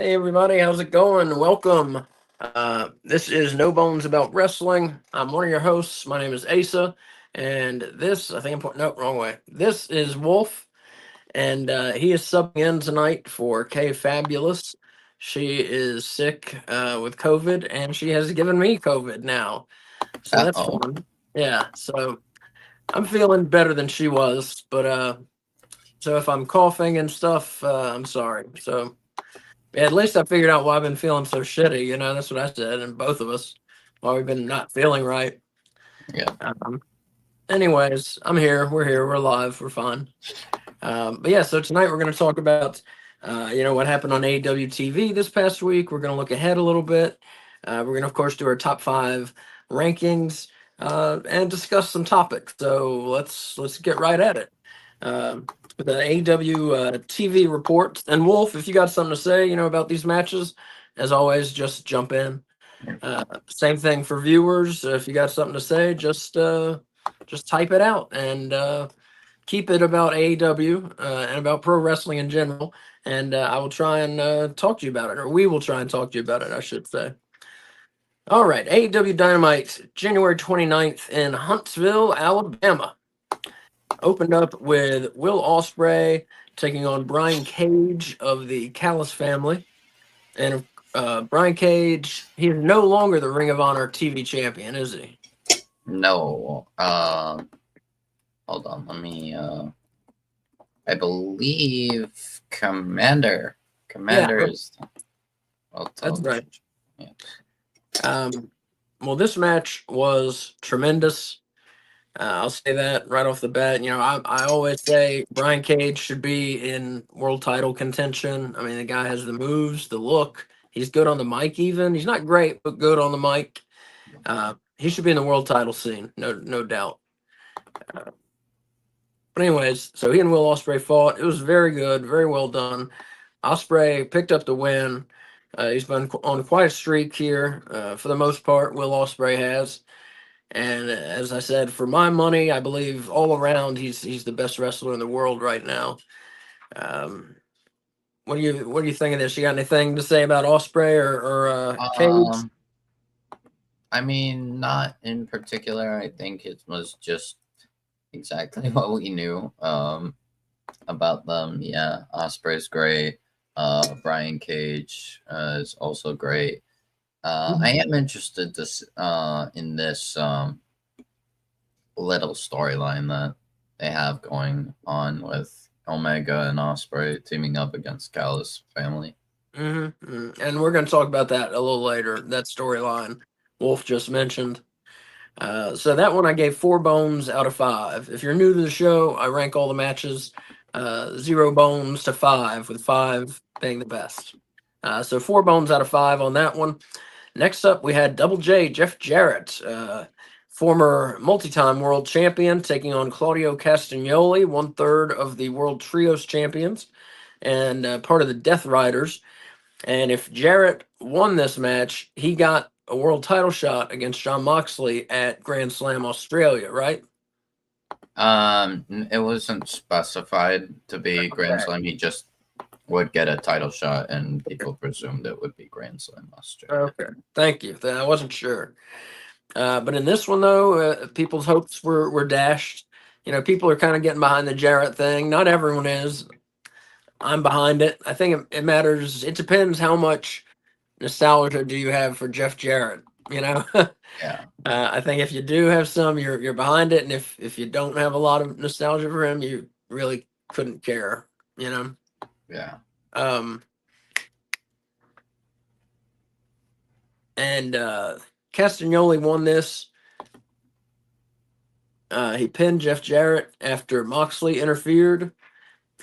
Hey everybody, how's it going? Welcome. This is No Bones About Wrestling. I'm one of your hosts. My name is Asa, and this I think I'm nope, wrong way. This is Wolf, and he is subbing in tonight for K Fabulous. She is sick with COVID, and she has given me COVID now, so that's Uh-oh. fun. Yeah, so I'm feeling better than she was, but so if I'm coughing and stuff, I'm sorry. So. Yeah, at least I figured out why I've been feeling so shitty. That's what I said, and both of us, why we've been not feeling right. Yeah. Um, Anyways, I'm here. We're here. We're alive. We're fine. But yeah, so tonight we're going to talk about, what happened on AEW TV this past week. We're going to look ahead a little bit. We're going to, of course, do our top five rankings and discuss some topics. So let's get right at it. With the AEW TV report. And Wolf, if you got something to say, about these matches, as always, just jump in. Same thing for viewers. If you got something to say, just type it out and keep it about AEW and about pro wrestling in general. And I will try and talk to you about it, or we will try and talk to you about it, I should say. All right, AEW Dynamite, January 29th in Huntsville, Alabama. Opened up with Will Ospreay taking on Brian Cage of the Callis family. And Brian Cage, he is no longer the Ring of Honor TV champion, is he? No. Hold on. Let me. I believe Commander. Yeah, Commander is. Well, that's right. Yeah. Well, this match was tremendous. I'll say that right off the bat. I always say Brian Cage should be in world title contention. I mean, the guy has the moves, the look. He's good on the mic, even. He's not great, but good on the mic. He should be in the world title scene, no doubt. But anyways, so he and Will Ospreay fought. It was very good, very well done. Ospreay picked up the win. He's been on quite a streak here for the most part. Will Ospreay has. And as I said, for my money, I believe all around he's the best wrestler in the world right now. Um, what do you think of this? You got anything to say about Osprey or Cage? Um. I mean, not in particular. I think it was just exactly what we knew. About them. Yeah, Osprey's great. Brian Cage is also great. I am interested in this little storyline that they have going on with Omega and Osprey teaming up against Callis family. And we're going to talk about that a little later. That storyline Wolf just mentioned. So that one I gave 4 bones out of 5. If you're new to the show, I rank all the matches 0 bones to 5, with 5 being the best. So 4 bones out of 5 on that one. Next up, we had Double J, Jeff Jarrett, former multi-time world champion, taking on Claudio Castagnoli, 1/3 of the World Trios champions, and part of the Death Riders. And if Jarrett won this match, he got a world title shot against John Moxley at Grand Slam Australia, right? It wasn't specified to be Grand Slam. He just would get a title shot, and people presumed it would be Grand Slam Australia. Okay, thank you. I wasn't sure. But in this one, though, people's hopes were dashed. People are kind of getting behind the Jarrett thing. Not everyone is. I'm behind it. I think it matters. It depends how much nostalgia do you have for Jeff Jarrett. Yeah. I think if you do have some, you're behind it, and if you don't have a lot of nostalgia for him, you really couldn't care. Yeah. Um, and Castagnoli won this. He pinned Jeff Jarrett after Moxley interfered,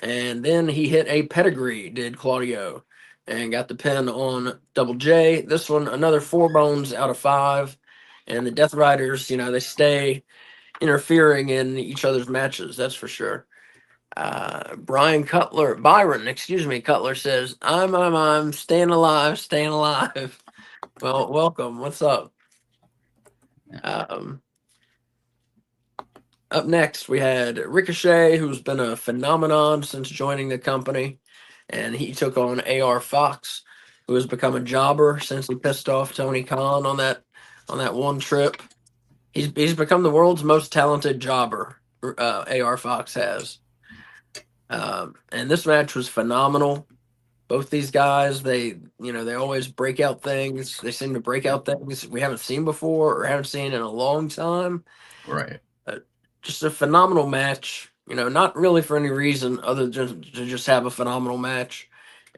and then he hit a pedigree, did Claudio, and got the pin on Double J. This one, another 4 bones out of 5. And the Death Riders, they stay interfering in each other's matches, that's for sure. Byron, excuse me, Cutler says, I'm staying alive, staying alive. Well, welcome. What's up? Um, Up next, we had Ricochet, who's been a phenomenon since joining the company, and he took on AR Fox. who has become a jobber since he pissed off Tony Khan on that one trip. He's become the world's most talented jobber. AR Fox has, and this match was phenomenal. Both these guys, they always break out things. They seem to break out things we haven't seen before or haven't seen in a long time. Right. Just a phenomenal match. Not really for any reason other than to just have a phenomenal match,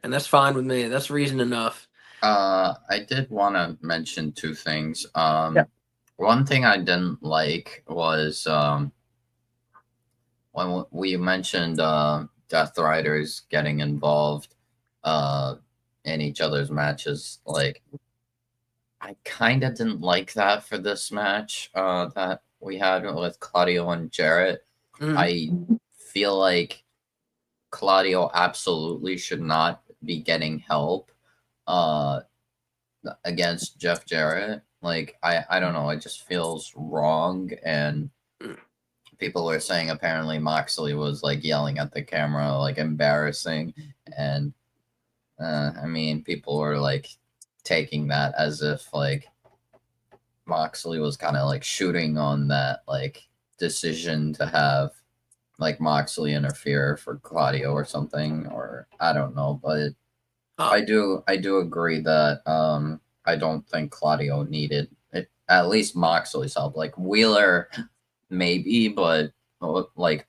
and that's fine with me. That's reason enough. I did want to mention two things. Yeah. One thing I didn't like was when we mentioned Death Riders getting involved in each other's matches. Like, I kind of didn't like that for this match that we had with Claudio and Jarrett. I feel like Claudio absolutely should not be getting help against Jeff Jarrett. Like, I don't know, it just feels wrong. And people were saying apparently Moxley was like yelling at the camera, like embarrassing. And I mean, people were like taking that as if like Moxley was kind of like shooting on that like decision to have like Moxley interfere for Claudio or something, or I don't know, but I do agree that I don't think Claudio needed it, at least Moxley's help. Like Wheeler maybe, but like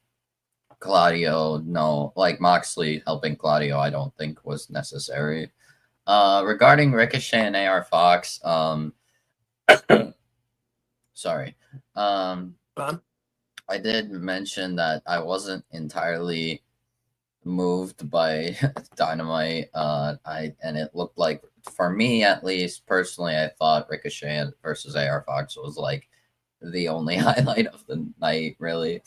Claudio, no. Like Moxley helping Claudio, I don't think was necessary. Regarding Ricochet and AR Fox, sorry. I did mention that I wasn't entirely moved by Dynamite. And it looked like, for me at least, personally, I thought Ricochet versus AR Fox was like the only highlight of the night, really.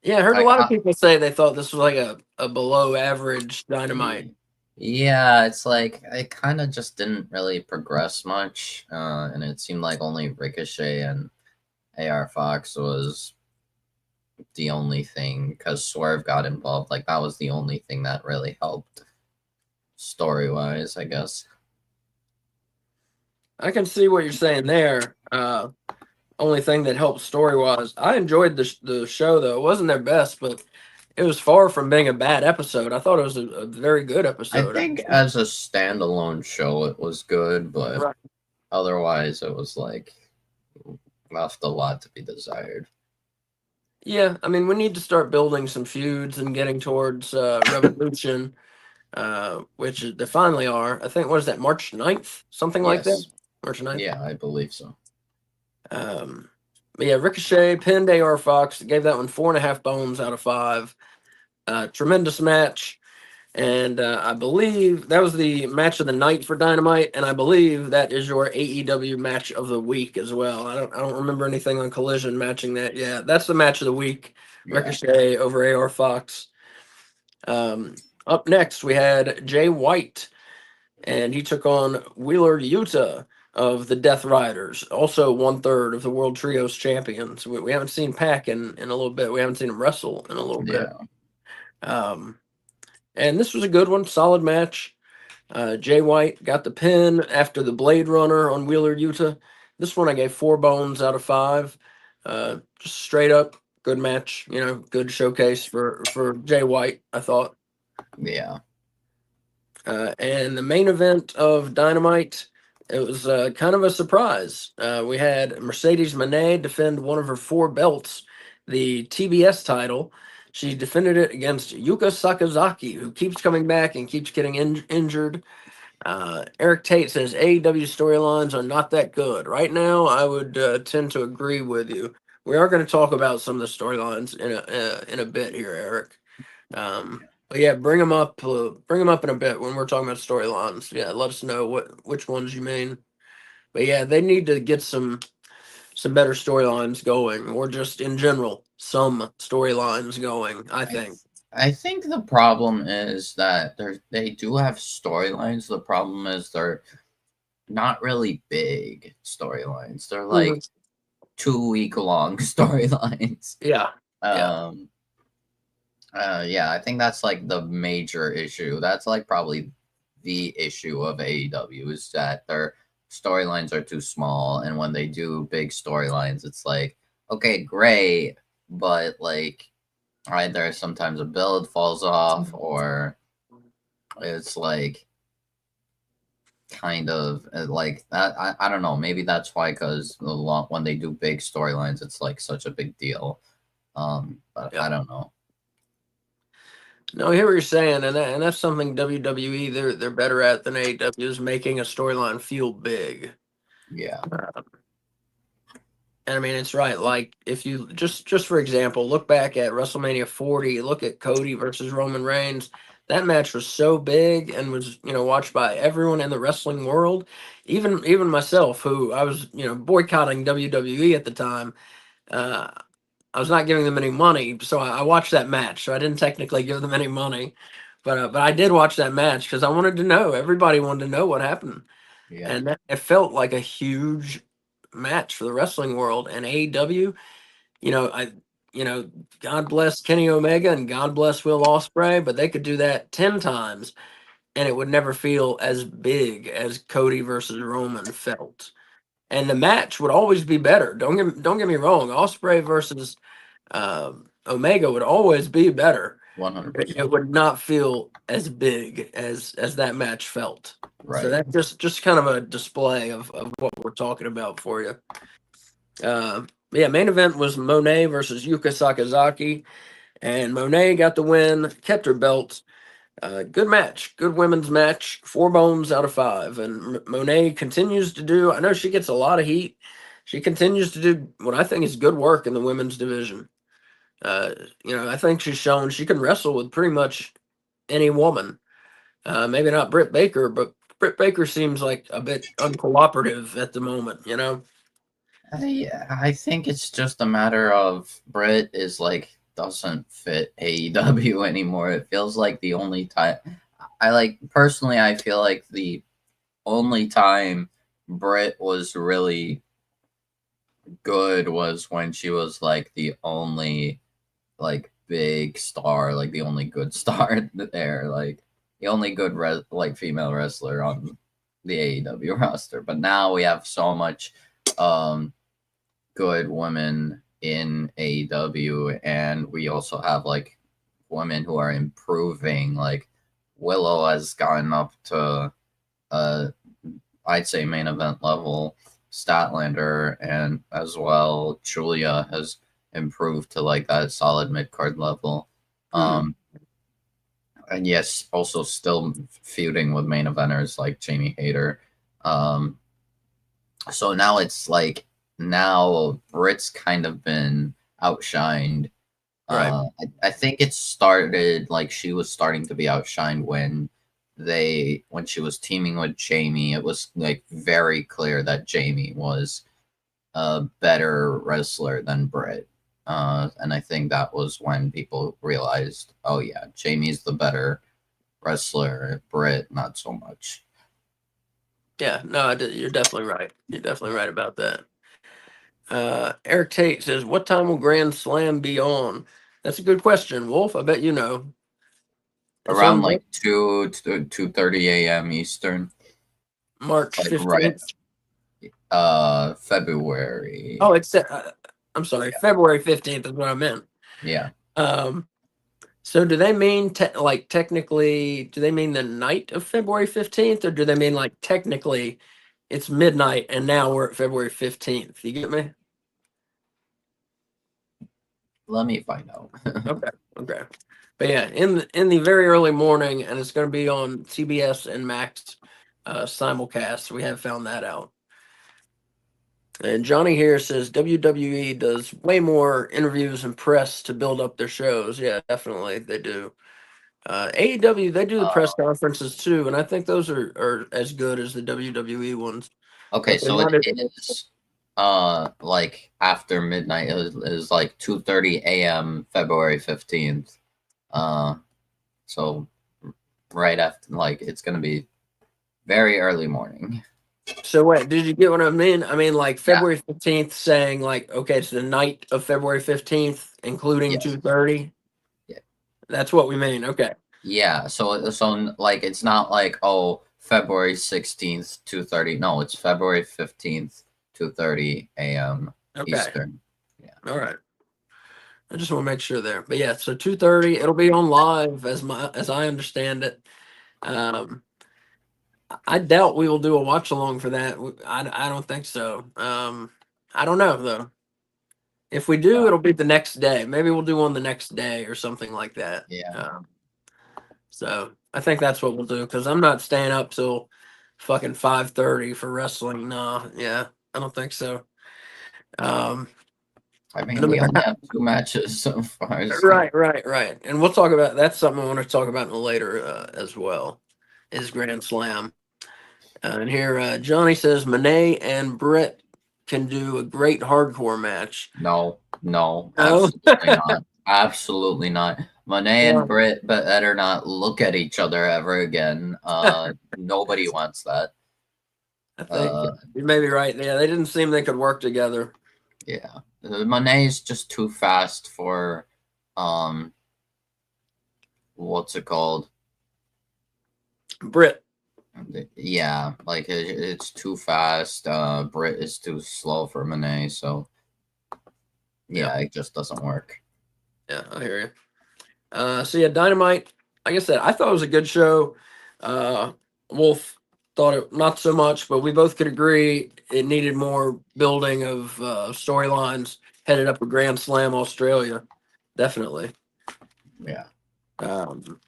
Yeah, I heard a lot of people say they thought this was like a below average Dynamite. Yeah, it's like it kind of just didn't really progress much, and it seemed like only Ricochet and AR Fox was the only thing, because Swerve got involved. Like, that was the only thing that really helped story-wise, I guess. I can see what you're saying there. Only thing that helped story-wise. I enjoyed the show, though. It wasn't their best, but it was far from being a bad episode. I thought it was a very good episode. I think as a standalone show, it was good, but right. Otherwise, it was like left a lot to be desired. Yeah, I mean, we need to start building some feuds and getting towards Revolution, which they finally are. I think, what is that, March 9th? Something like that? March 9th? Yeah, I believe so. But yeah, Ricochet pinned AR Fox, gave that one 4.5 bones out of 5. Tremendous match. And I believe that was the match of the night for Dynamite, and I believe that is your AEW match of the week as well. I don't remember anything on Collision matching that. Yeah, that's the match of the week. Ricochet over AR Fox. Up next, we had Jay White, and he took on Wheeler Yuta of the Death Riders, also 1/3 of the World Trios champions. We haven't seen Pac in a little bit. We haven't seen him wrestle in a little bit. And this was a good one, solid match. Jay White got the pin after the Blade Runner on Wheeler Yuta. This one I gave 4 bones out of 5. Just straight up good match. Good showcase for Jay White, I thought. Yeah. And the main event of Dynamite, it was kind of a surprise. We had Mercedes Moné defend one of her 4 belts, the TBS title. She defended it against Yuka Sakazaki, who keeps coming back and keeps getting injured. Eric Tate says AEW storylines are not that good. Right now, I would tend to agree with you. We are going to talk about some of the storylines in a bit here, Eric. But yeah, bring them up in a bit when we're talking about storylines. Yeah, let us know which ones you mean. But yeah, they need to get some better storylines going, or just in general, some storylines going, I think. I think the problem is that they do have storylines. The problem is they're not really big storylines. They're like 2-week-long storylines. Yeah. Yeah, I think that's like the major issue. That's like probably the issue of AEW is that their storylines are too small, and when they do big storylines, it's like, okay, great, but like either sometimes a build falls off, or it's like kind of like that. I don't know. Maybe that's why, because when they do big storylines, it's like such a big deal. But Yeah. I don't know. No, I hear what you're saying, and that's something WWE they're better at than AEW is making a storyline feel big. Yeah. And I mean, it's right. Like if you just for example, look back at WrestleMania 40, look at Cody versus Roman Reigns. That match was so big and was, watched by everyone in the wrestling world, even myself, who I was, boycotting WWE at the time. Uh, I was not giving them any money, so I watched that match. So I didn't technically give them any money, but I did watch that match because I wanted to know. Everybody wanted to know what happened, Yeah. and it felt like a huge match for the wrestling world. And AEW, you know, I, God bless Kenny Omega and God bless Will Ospreay, but they could do that 10 times, and it would never feel as big as Cody versus Roman felt. And the match would always be better. Don't get me wrong. Ospreay versus Omega would always be better. It 100%. would not feel as big as that match felt. So Right. that just kind of a display of what we're talking about for you. Yeah, main event was Monet versus Yuka Sakazaki, and Monet got the win, kept her belt. Good match, good women's match. 4 bones out of 5, and Monet continues to do. I know she gets a lot of heat. She continues to do what I think is good work in the women's division. Uh, I think she's shown she can wrestle with pretty much any woman. Maybe not Britt Baker, but Britt Baker seems like a bit uncooperative at the moment. I think it's just a matter of Britt is like doesn't fit AEW anymore. It feels like the only time I like personally I feel like the only time Britt was really good was when she was like the only like big star, like the only good star there, like the only good like female wrestler on the AEW roster. But now we have so much um good women in AEW, and we also have like women who are improving. Like Willow has gotten up to I'd say main event level. Statlander and as well Julia has improved to like that solid mid card level. Mhm. And yes, also still feuding with main eventers like Jamie Hayter. Um, so now it's like now Britt's kind of been outshined. Right. I think it started like she was starting to be outshined when she was teaming with Jamie. It was like very clear that Jamie was a better wrestler than Britt. And I think that was when people realized, oh yeah, Jamie's the better wrestler, Britt not so much. Yeah. No, you're definitely right. You're definitely right about that. Eric Tate says, "What time will Grand Slam be on?" That's a good question, Wolf. I bet you know. It's Around on like 2:30 a.m. Eastern, March like right 15th. February. Oh, I'm sorry, February 15th is what I meant. Yeah. Um, so do they mean like technically, do they mean the night of February 15th, or do they mean like technically it's midnight and now we're at February 15th? You get me? Let me find out. Okay, okay. But yeah, in the very early morning, and it's going to be on TBS and Max simulcast. We have found that out. And Johnny here says WWE does way more interviews and press to build up their shows. Yeah, definitely they do. AEW, they do the press conferences too, and I think those are as good as the WWE ones. Okay, But they're so it not as is like after midnight. It is like 2:30 a.m. February 15th. Uh so right after, like, it's gonna be very early morning. so wait, did you get what I mean? I mean like Yeah. February 15th saying like okay, it's the night of February 15th, including Yes. 2:30. Yeah. That's what we mean. Okay. Yeah, so like it's not like February 16th 2:30. No, it's February 15th 2:30 a.m. Okay. Eastern. Yeah. All right. I just want to make sure there. But yeah, so 2:30, it'll be on live as I understand it. Um, I doubt we will do a watch along for that. I don't think so. I don't know though. If we do, it'll be the next day. Maybe we'll do one the next day or something like that. Yeah. So I think that's what we'll do because I'm not staying up till fucking 5:30 for wrestling. No, yeah, I don't think so. Um, I mean, no we matter only have two matches so far. So. right, and we'll talk about that's something I want to talk about later as well. Is Grand Slam, and here Johnny says Monet and Britt can do a great hardcore match. No, no, No, absolutely not. Absolutely not. Monet and well, Britt better not look at each other ever again. Nobody wants that. I think Uh, you may be right. Yeah, they didn't seem they could work together. yeah. Monet is just too fast for, um, what's it called? Britt, Yeah, like it's too fast. Britt is too slow for Monet, so yeah, yeah, it just doesn't work. yeah, I hear you. So yeah, Dynamite. Like I said, I thought it was a good show. Uh, Wolf thought it not so much, but we both could agree it needed more building of storylines headed up a Grand Slam Australia. Definitely. Yeah. Um,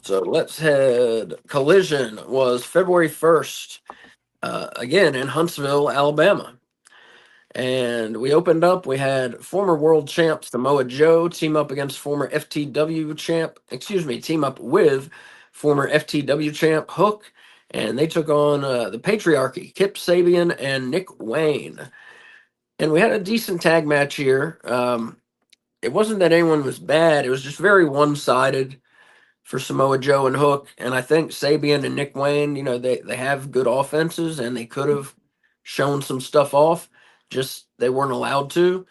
so let's head. Collision was February 1st, again in Huntsville, Alabama. And we opened up. We had former world champ Samoa Joe team up against former FTW champ, team up with former FTW champ Hook. And they took on the Patriarchy, Kip Sabian and Nick Wayne. And we had a decent tag match here. It wasn't that anyone was bad, it was just very one sided for Samoa Joe and Hook. And I think Sabian and Nick Wayne, they have good offenses and they could have shown some stuff off. Just they weren't allowed to.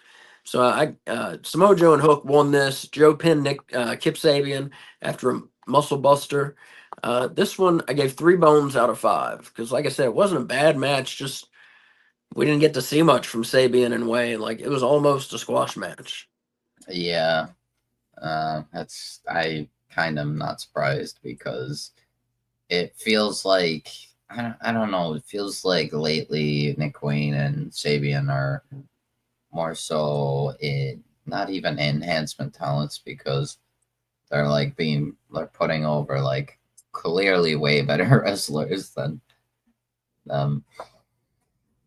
So Samoa Joe and Hook won this. Joe pinned Kip Sabian after a muscle buster. This one I gave 3 bones out of 5 because, like I said, it wasn't a bad match. Just we didn't get to see much from Sabian and Wayne. Like it was almost a squash match. Yeah. That's I kind of not surprised because it feels like I don't know. It feels like lately Nick Wayne and Sabian are more so in not even enhancement talents because they're putting over like clearly way better wrestlers than them.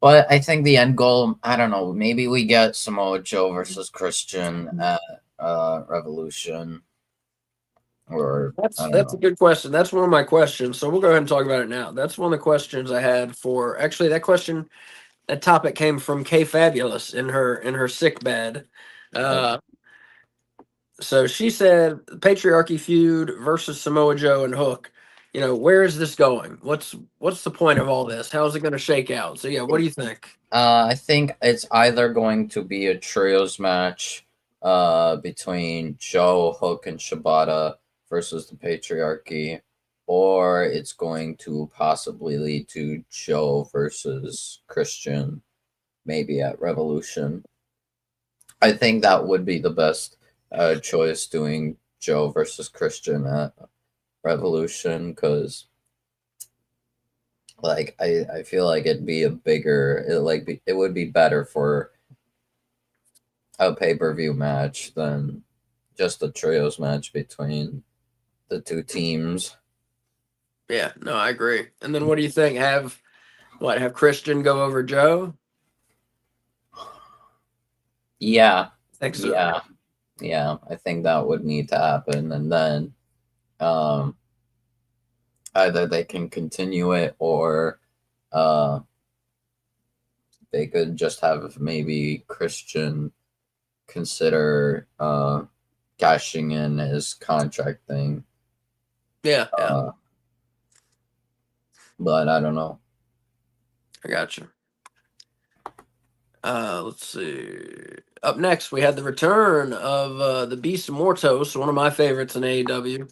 But I think the end goal, I don't know, maybe we get Samoa Joe versus Christian at Revolution, or I don't That's a know. good question. That's one of my questions. So we'll go ahead and talk about it now. That's one of the questions I had for actually that topic came from Kay Fabulous in her sick bed. Okay. Uh, so she said patriarchy feud versus Samoa Joe and Hook. Where is this going? What's the point of all this? How is it going to shake out? So yeah, what do you think? I think it's either going to be a trios match between Joe, Hook, and Shibata versus the Patriarchy, or it's going to possibly lead to Joe versus Christian, maybe at Revolution. I think that would be the best choice, doing Joe versus Christian at Revolution, because like I feel like it'd be a bigger it would be better for a pay-per-view match than just a trios match between the two teams. Yeah, no, I agree. And then what do you think? Have Christian go over Joe? Yeah, Think so. yeah, yeah. I think that would need to happen, and then um, either they can continue it, or uh, they could just have maybe Christian consider cashing in his contract thing. Yeah, yeah, Uh, but I don't know. I got you. Let's see. Up next, we had the return of the Beast Mortos, one of my favorites in AEW,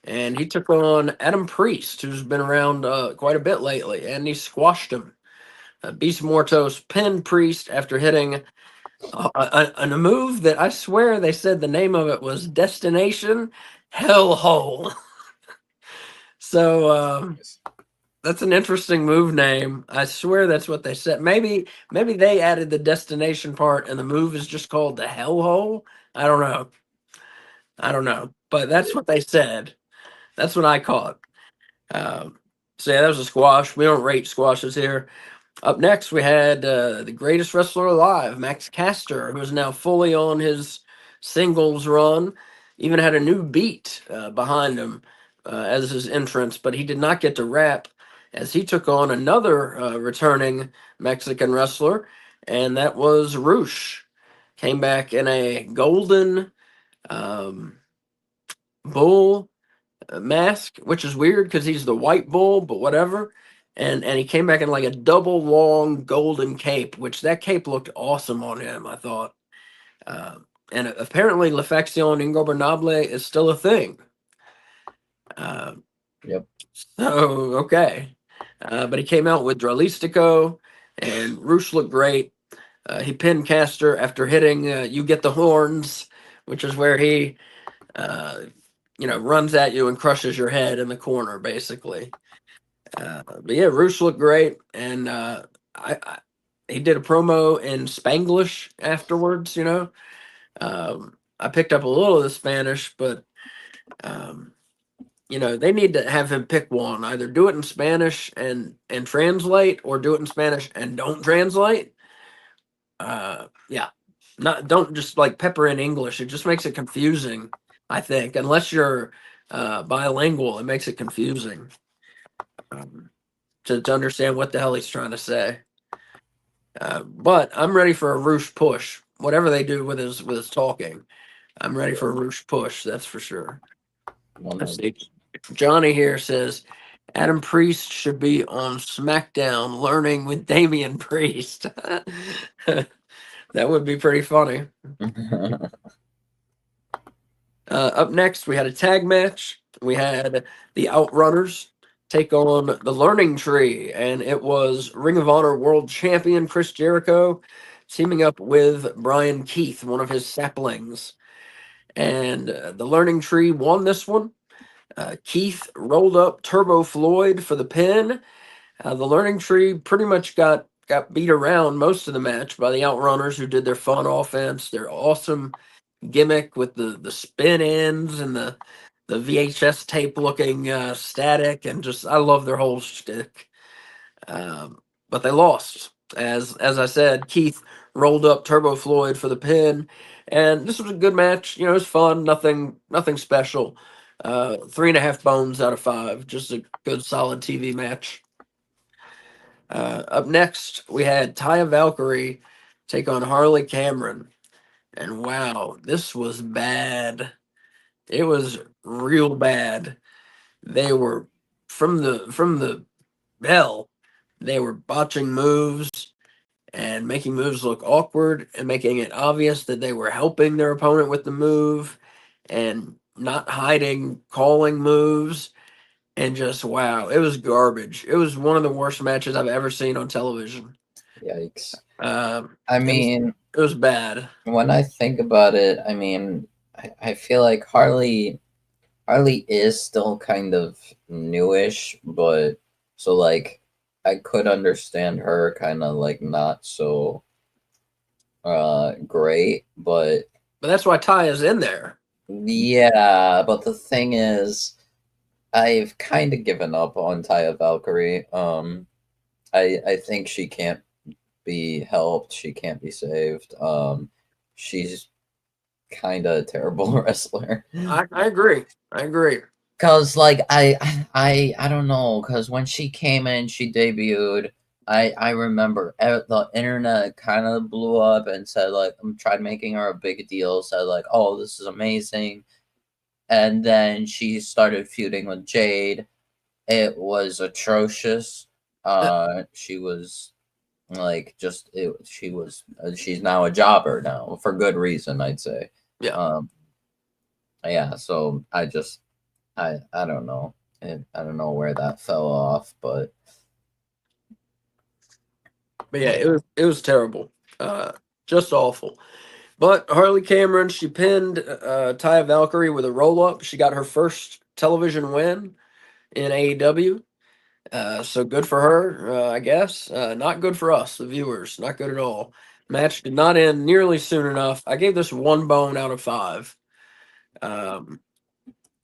and he took on Adam Priest, who's been around quite a bit lately, and he squashed him. Beast Mortos pinned Priest after hitting a move that I swear they said the name of it was Destination Hellhole. So that's an interesting move name. I swear that's what they said. Maybe they added the destination part and the move is just called the Hellhole. I don't know. But that's what they said. That's what I caught. So yeah, that was a squash. We don't rate squashes here. Up next, we had the greatest wrestler alive, Max Caster, who is now fully on his singles run. Even had a new beat behind him as his entrance, but he did not get to rap as he took on another returning Mexican wrestler, and that was Roosh. Came back in a golden um, bull mask, which is weird because he's the white bull, but whatever. And he came back in like a double long golden cape, which that cape looked awesome on him, I thought. Uh, and apparently, Lefexion Ingobernable is still a thing. Uh, Yep. so okay, but he came out with Dralistico, and Roosh looked great. He pinned Caster after hitting "You Get the Horns," which is where he runs at you and crushes your head in the corner, basically. But yeah, Roosh looked great, and he did a promo in Spanglish afterwards. I picked up a little of the Spanish, but they need to have him pick one. Either do it in Spanish and translate, or do it in Spanish and don't translate. Yeah, don't just like pepper in English. It just makes it confusing. I think unless you're bilingual, it makes it confusing to understand what the hell he's trying to say. But I'm ready for a Roosh push. Whatever they do with his talking, I'm ready for a Roosh push. That's for sure. Let's see. Johnny here says Adam Priest should be on SmackDown learning with Damian Priest. That would be pretty funny. Up next, we had a tag match. We had the Outrunners take on the Learning Tree, and it was Ring of Honor World Champion Chris Jericho teaming up with Brian Keith, one of his saplings. And the Learning Tree won this one. Keith rolled up Turbo Floyd for the pin. The Learning Tree pretty much got beat around most of the match by the Outrunners, who did their fun offense, their awesome gimmick with the spin ends and the VHS tape looking static, and just I love their whole shtick. But they lost. As I said, Keith rolled up Turbo Floyd for the pin, and this was a good match. It was fun. Nothing special. 3.5 bones out of 5. Just a good solid TV match. Up next, we had Taya Valkyrie take on Harley Cameron. And wow, this was bad. It was real bad. They were from the bell. They were botching moves and making moves look awkward and making it obvious that they were helping their opponent with the move and not hiding calling moves, and just wow, it was garbage. It was one of the worst matches I've ever seen on television. Yikes. I mean, it was bad. When I think about it, I mean, I feel like Harley is still kind of newish, but so like I could understand her kind of like not so great, but that's why Taya's in there. Yeah, but the thing is, I've kind of given up on Taya Valkyrie. I think she can't be helped. She can't be saved. She's kind of a terrible wrestler. I agree. Cause like I don't know. Cause when she came in, she debuted. I remember the internet kind of blew up and said like tried making her a big deal. Said like, oh, this is amazing. And then she started feuding with Jade. It was atrocious. She was Like she's now a jobber now for good reason, I'd say. Yeah. Yeah. So I don't know. I don't know where that fell off, but Yeah, it was terrible. Just awful. But Harley Cameron, she pinned Taya Valkyrie with a roll up. She got her first television win in AEW. So good for her, I guess. Not good for us, the viewers. Not good at all. Match did not end nearly soon enough. I gave this 1 bone out of 5. Um,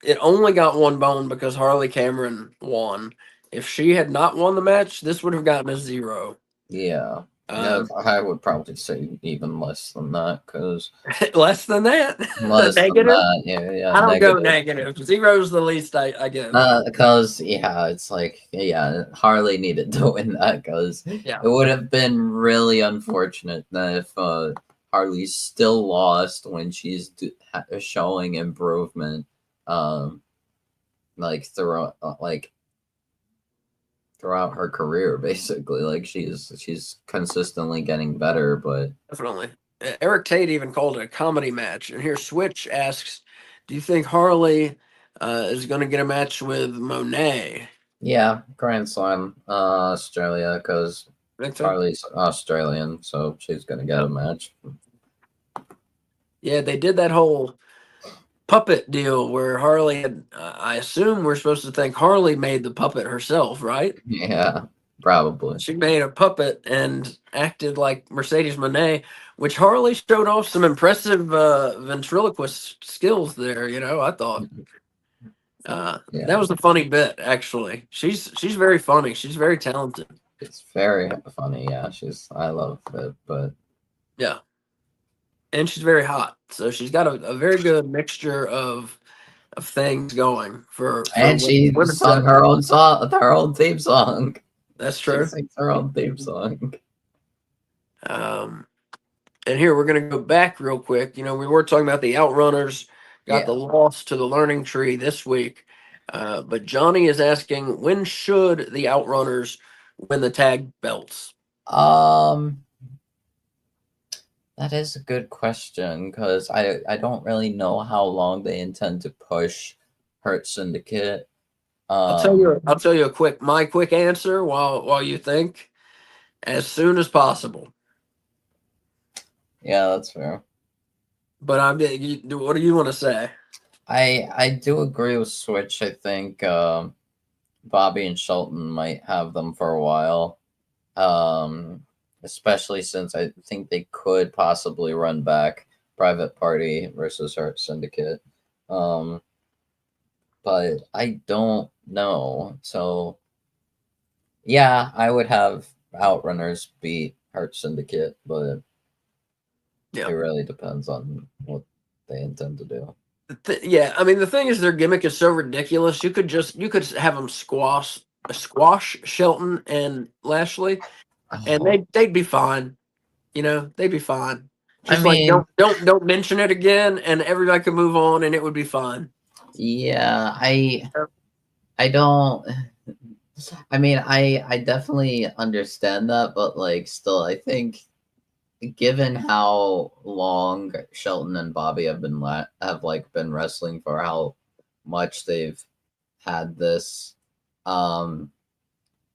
it only got 1 bone because Harley Cameron won. If she had not won the match, this would have gotten a 0. yeah. Yeah, Um, I would probably say even less than that, because less than that, less than negative. that, yeah, I don't go negative. negative. 0 is the least I give. Because yeah, it's like Harley needed to win that, because Yeah, it would have been really unfortunate that if Harley still lost when she's showing improvement, um, like throughout her career, basically. Like she's consistently getting better, but definitely. Eric Tate even called it a comedy match. And here Switch asks, "Do you think Harley is going to get a match with Monet?" yeah, Grand Slam, Australia, because Think so? Harley's Australian, so she's gonna get Yeah. a match. Yeah, they did that whole puppet deal where Harley had. I assume we're supposed to think Harley made the puppet herself, right? Yeah, probably. She made a puppet and acted like Mercedes Monet, which Harley showed off some impressive ventriloquist skills there. I thought Yeah, that was a funny bit. Actually, she's very funny. She's very talented. it's very funny. Yeah, I love it, but Yeah, and she's very hot. So she's got a very good mixture of things going for and she women's sung stuff. her own song, her own theme song. That's She true. sings her own theme song. Um, And here we're going to go back real quick. We were talking about the Outrunners got Yeah. the loss to the Learning Tree this week. But Johnny is asking, when should the Outrunners win the tag belts? Um, that is a good question, because I don't really know how long they intend to push Hurt Syndicate. I'll tell you my quick answer while you think. As soon as possible. Yeah, that's fair. But what do you want to say? I do agree with Switch. I think Bobby and Shelton might have them for a while. Especially since I think they could possibly run back Private Party versus Hurt Syndicate. Um, but I don't know. So yeah, I would have Outrunners beat Hurt Syndicate, but Yeah. it really depends on what they intend to do. Yeah, I mean the thing is their gimmick is so ridiculous. You could have them squash Shelton and Lashley, and Oh, they'd be fine. They'd be fine. I Just like mean, don't mention it again, and everybody could move on, and it would be fine. yeah, I don't. I mean, I definitely understand that, but like, still, I think given how long Shelton and Bobby have like been wrestling, for how much they've had this, um,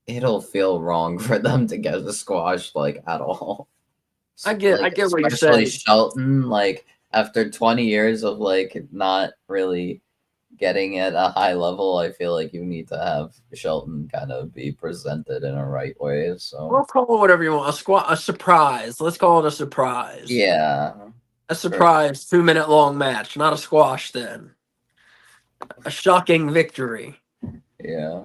it'll feel wrong for them to get squashed like at all. I get Like, I get what you're especially saying. Shelton, like after 20 years of like not really getting at a high level, I feel like you need to have Shelton kind of be presented in a right way. So We'll call it whatever you want. A surprise. Let's call it a surprise. yeah, A for surprise 2 minute long match, not a squash. Then a shocking victory. yeah.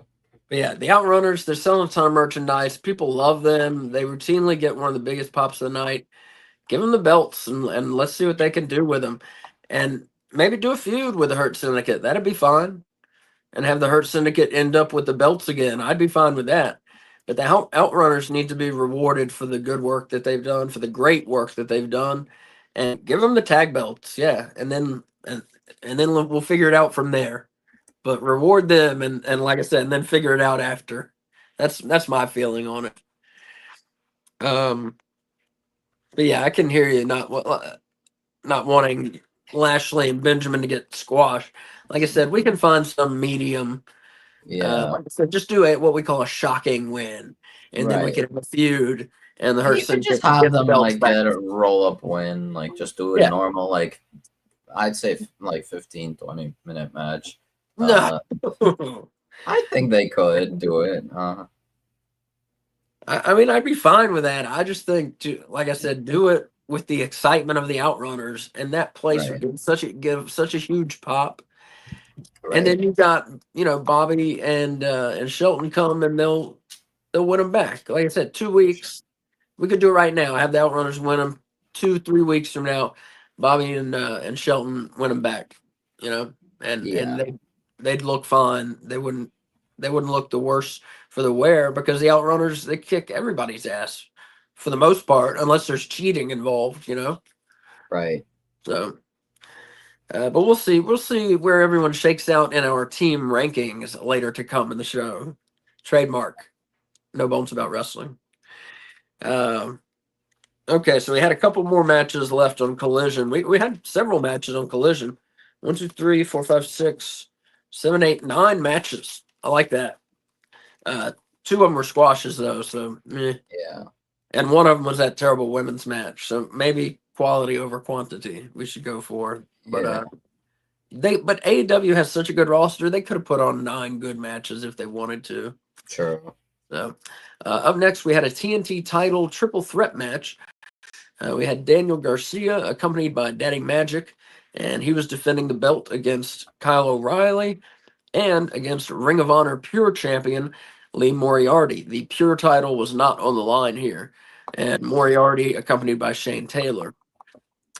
But yeah, the Outrunners, they're selling a ton of merchandise. People love them. They routinely get one of the biggest pops of the night. Give them the belts and let's see what they can do with them. And maybe do a feud with the Hurt Syndicate. That'd be fine. And have the Hurt Syndicate end up with the belts again. I'd be fine with that. But the Outrunners need to be rewarded for the good work that they've done, for the great work that they've done, and give them the tag belts. Yeah, and then we'll figure it out from there. But reward them and like I said, and then figure it out after. That's my feeling on it. But yeah, I can hear you not wanting Lashley and Benjamin to get squashed. Like I said, we can find some medium. Yeah, Like I said, just do what we call a shocking win, and then we right. can have a feud, and the Hurt You could just Syndicate have get the them belts like back. get a roll up win, like just do a Yeah, normal like I'd say like 15-20 minute match. no. I think they could do it. I mean, I'd be fine with that. I just think, like I said, do it with the excitement of the Outrunners, and that place would Right, give such a huge pop. And right. then you got Bobby and Shelton come, and they'll win them back. Like I said, 2 weeks. We could do it right now. Have the Outrunners win them 2-3 weeks from now. Bobby and Shelton win them back. You know, and Yeah, they'd look fine. They wouldn't look the worse for the wear because the Outrunners they kick everybody's ass for the most part, unless there's cheating involved. right. So. But we'll see. We'll see where everyone shakes out in our team rankings later to come in the show. Trademark. No bones about wrestling. Um, okay, so we had a couple more matches left on Collision. We had several matches on Collision. 1, 2, 3, 4, 5, 6, 7, 8, 9 matches. I like that. Two of them were squashes though, so Yeah, and one of them was that terrible women's match. So maybe quality over quantity we should go for. But yeah. but AEW has such a good roster, they could have put on 9 good matches if they wanted to. Sure. So up next, we had a TNT title triple threat match. We had Daniel Garcia accompanied by Daddy Magic, and he was defending the belt against Kyle O'Reilly and against Ring of Honor Pure Champion Lee Moriarty. The Pure title was not on the line here, and Moriarty accompanied by Shane Taylor.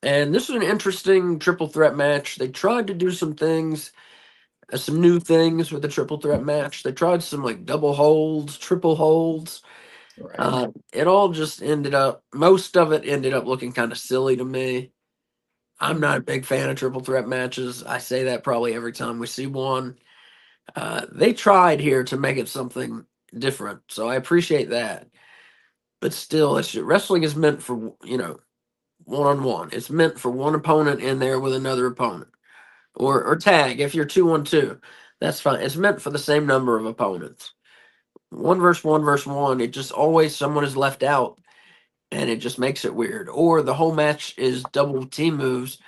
And this was an interesting triple threat match. They tried to do some new things with the triple threat match. They tried some like double holds, triple holds. Right. It all just most of it ended up looking kind of silly to me. I'm not a big fan of triple threat matches. I say that probably every time we see one. They tried here to make it something different, so I appreciate that. But still, wrestling is meant for one on one. It's meant for one opponent in there with another opponent, or tag if you're 2-on-2. That's fine. It's meant for the same number of opponents. One versus one versus one. It just always someone is left out, and it just makes it weird. Or the whole match is double team moves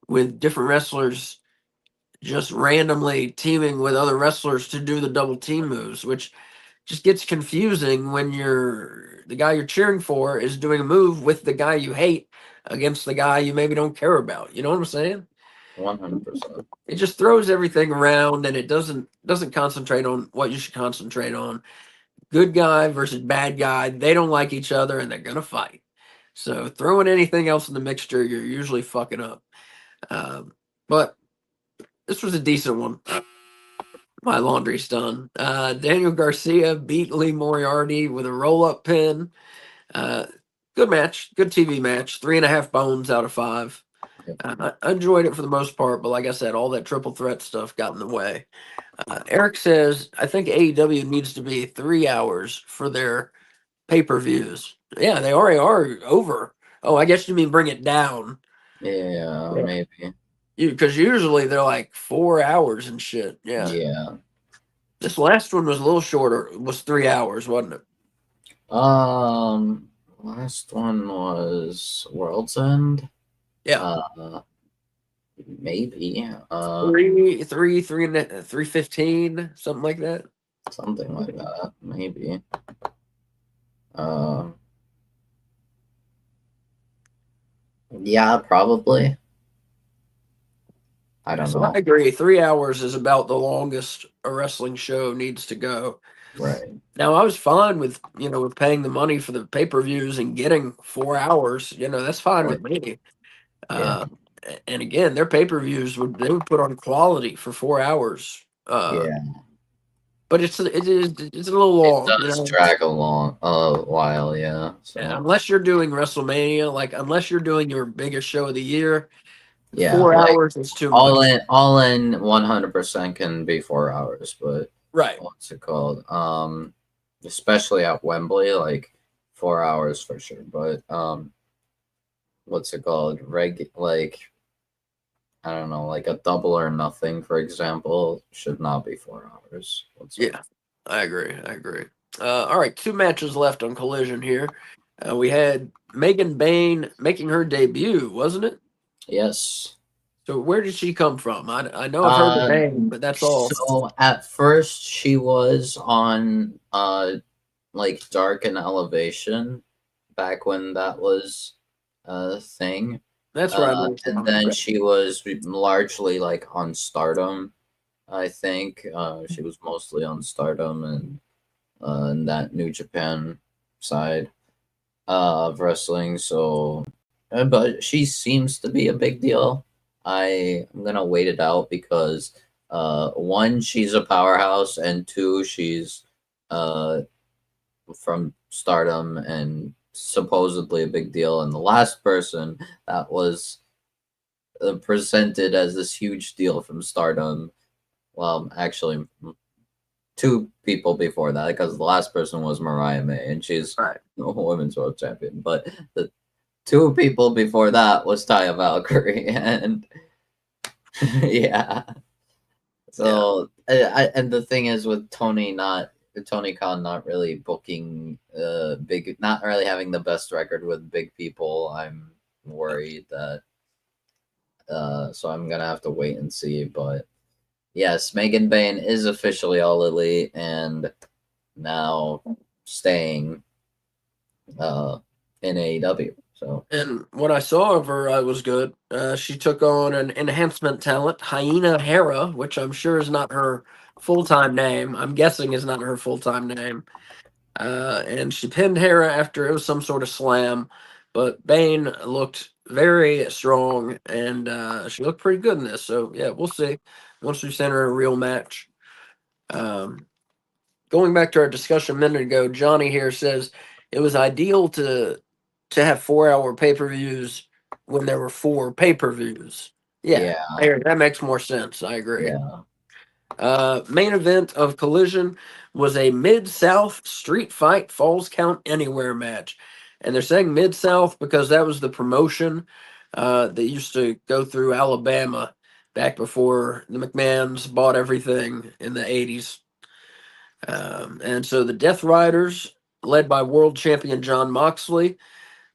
with different wrestlers just randomly teaming with other wrestlers to do the double team moves, which just gets confusing when the guy you're cheering for is doing a move with the guy you hate against the guy you maybe don't care about. You know what I'm saying? 100%. It just throws everything around, and it doesn't concentrate on what you should concentrate on. Good guy versus bad guy, they don't like each other and they're gonna fight. So throwing anything else in the mixture, you're usually fucking up. But this was a decent one. My laundry's done. Daniel Garcia beat Lee Moriarty with a roll up pin. Uh, Good match, good TV match. 3.5 bones out of 5. I enjoyed it for the most part, but like I said, all that triple threat stuff got in the way. Eric says, I think AEW needs to be 3 hours for their pay per views. Yeah, they already are over. Oh, I guess you mean bring it down. Yeah, Yeah. maybe. Because usually they're like 4 hours and shit. Yeah. Yeah. This last one was a little shorter. It was 3 hours, wasn't it? Last one was World's End. Yeah. Maybe. 3:15, something like that. Something like that. Maybe. Uh, yeah, probably. I don't So I know. agree. 3 hours is about the longest a wrestling show needs to go. Right. Now I was fine with paying the money for the pay-per-views and getting 4 hours. That's fine Right. with me. Yeah. Uh, and again, their pay-per-views would put on quality for 4 hours. Yeah. But it's a little It long, does drag along a while, yeah. Yeah, So unless you're doing WrestleMania, like unless you're doing your biggest show of the year, yeah, 4 hours is too much. all in 100% can be 4 hours, but Right. what's it called? Especially at Wembley, like 4 hours for sure. But what's it called? Like I don't know, like a double or nothing, for example, should not be 4 hours whatsoever. Yeah, I agree. I agree. All right, two matches left on Collision here. We had Megan Bain making her debut, wasn't it? Yes. So where did she come from? I know I've heard the Uh, name, but that's all. so at first she was on like Dark and Elevation back when that was a thing. That's where I know she's And from. then Okay. she was largely like on Stardom. I think she was mostly on Stardom and that New Japan side of wrestling. So, but she seems to be a big deal. I'm gonna wait it out because one, she's a powerhouse, and two, she's uh, from Stardom and supposedly a big deal. And the last person that was presented as this huge deal from Stardom, well, actually, two people before that, because the last person was Mariah May, and she's Right. a women's world champion. But the two people before that was Taya Valkyrie, and yeah. Yeah. So, and the thing is with Tony Khan not really booking big, not really having the best record with big people. I'm worried that so I'm gonna have to wait and see. But yes, Megan Bain is officially all elite and now staying in AEW. So And what I saw of her, I was good. She took on an enhancement talent, Hyena Hera, which I'm sure is not her full time name. I'm guessing is not her full time name. And she pinned Hera after it was some sort of slam. But Bane looked very strong, and she looked pretty good in this. So yeah, we'll see once we send her a real match. Um, Going back to our discussion a minute ago, Johnny here says it was ideal to have 4 hour pay-per-views when there were four pay-per-views. Yeah, yeah, that makes more sense. I agree. yeah, Main event of Collision was a Mid South Street Fight Falls Count Anywhere match. And they're saying Mid South because that was the promotion that used to go through Alabama back before the McMahons bought everything in the 80s. And so the Death Riders, led by world champion John Moxley,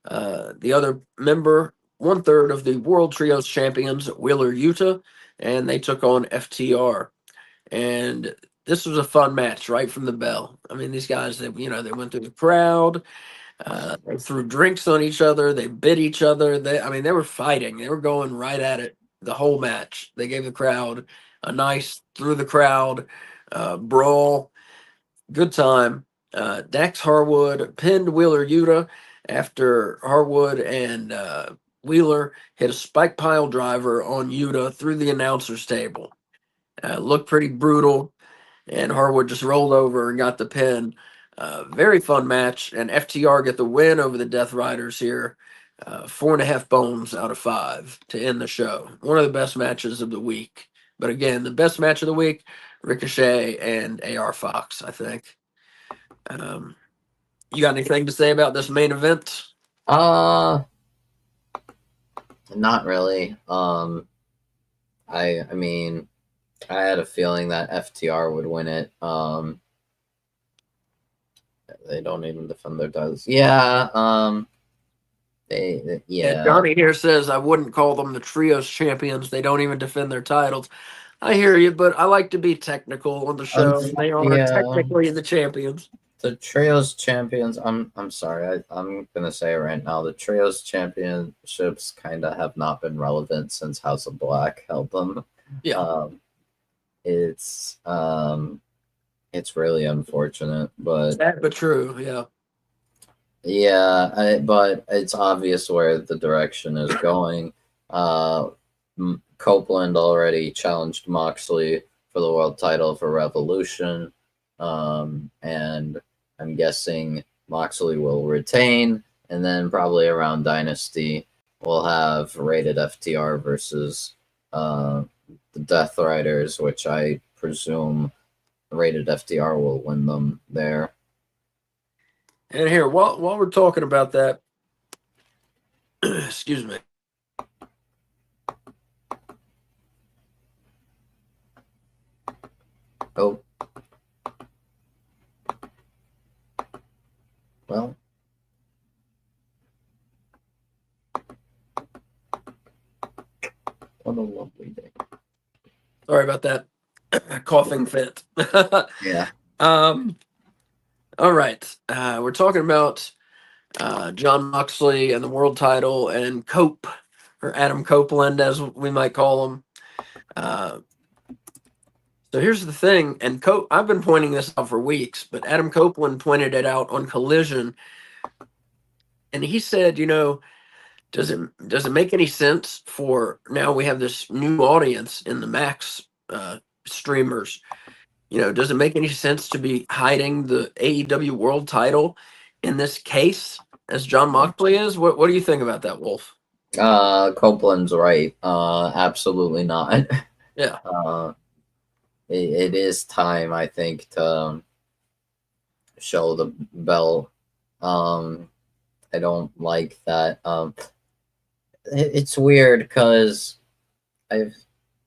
the other member, one third of the World Trios champions, Wheeler Yuta, and they took on FTR. And this was a fun match right from the bell. I mean, these guys, they went through the crowd, they threw drinks on each other, they bit each other. They were fighting. They were going right at it the whole match. They gave the crowd a nice through the crowd brawl. Good time. Dax Harwood pinned Wheeler Yuta after Harwood and Wheeler hit a spike pile driver on Yuta through the announcer's table. Looked pretty brutal, and Harwood just rolled over and got the pin. Very fun match, and FTR get the win over the Death Riders here. 4.5 bones out of 5 to end the show. One of the best matches of the week. But again, the best match of the week, Ricochet and AR Fox, I think. Um, you got anything to say about this main event? uh, not really. I mean, I had a feeling that FTR would win it. They don't even defend their titles. Yeah. And Yeah. Johnny here says I wouldn't call them the trios champions. They don't even defend their titles. I hear you, but I like to be technical on the show. They are Yeah. technically the champions. The trios champions. I'm sorry. I'm gonna say it right now. The trios championships kind of have not been relevant since House of Black held them. Yeah, Um, it's um, it's really unfortunate, but sad but true. Yeah, yeah, but it's obvious where the direction is going. Uh, Copeland already challenged Moxley for the world title for Revolution, and I'm guessing Moxley will retain, and then probably around Dynasty we'll have rated FTR versus the Death Riders, which I presume rated FTR will win them there. And here, while we're talking about that, excuse me. Oh, well, what a lovely day. Sorry about that coughing fit. Yeah. All right. We're talking about John Moxley and the world title and Cope, or Adam Copeland, as we might call him. So here's the thing, and I've been pointing this out for weeks, but Adam Copeland pointed it out on Collision, and he said, does it make any sense for now we have this new audience in the Max streamers? Does it make any sense to be hiding the AEW World Title in this case as John Moxley is? What do you think about that, Wolf? Copeland's right. Absolutely not. Yeah, It is time, I think, to show the belt. I don't like that. It's weird because I